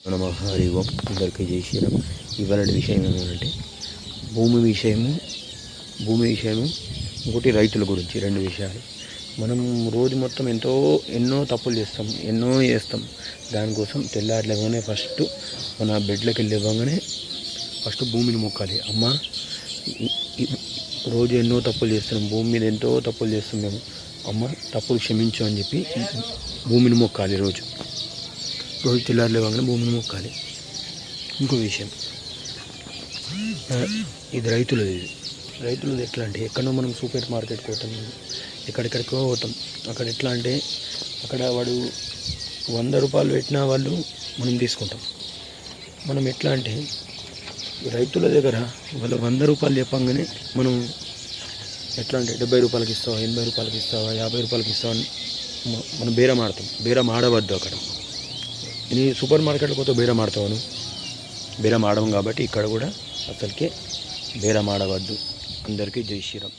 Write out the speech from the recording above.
నమ హరి ఓం. అందరికీ జై శ్రీరామ్. ఇవాళ విషయం ఏమంటే భూమి విషయము ఇంకోటి రైతుల గురించి. రెండు విషయాలు. మనం రోజు మొత్తం ఎన్నో తప్పులు చేస్తాం. దానికోసం తెల్లారలేగానే ఫస్ట్ మన బెడ్లోకి వెళ్ళేవాగానే ఫస్ట్ భూమిని మొక్కాలి. అమ్మ, రోజు ఎన్నో తప్పులు చేస్తున్నాం, భూమి మీద ఎంతో తప్పులు చేస్తున్నాం, అమ్మ తప్పులు క్షమించు అని చెప్పి భూమిని మొక్కాలి. రోజు తెల్లారలేవాగానే భూమిని మొక్కాలి. ఇంకో విషయం, ఇది రైతులది ఎట్లా అంటే, ఎక్కడో మనం సూపర్ మార్కెట్కి పోతాం, ఎక్కడెక్కడికో పోతాం. అక్కడ ఎట్లా అంటే, అక్కడ వాడు 100 రూపాయలు పెట్టినా వాళ్ళు మనం తీసుకుంటాం. మనం ఎట్లా అంటే, రైతుల దగ్గర వాళ్ళు 100 రూపాయలు చెప్పంగానే మనం ఎట్లా అంటే 70 రూపాయలకి ఇస్తావా, 80 రూపాయలకి ఇస్తావా, 50 రూపాయలకి ఇస్తావా అని మనం బేరం ఆడవద్దు. అక్కడ నీ సూపర్ మార్కెట్కి పోతే బేరం ఆడతాను, బేరం ఆడము. కాబట్టి ఇక్కడ కూడా అసలుకే బేరం ఆడవద్దు. అందరికీ జై శ్రీరామ్.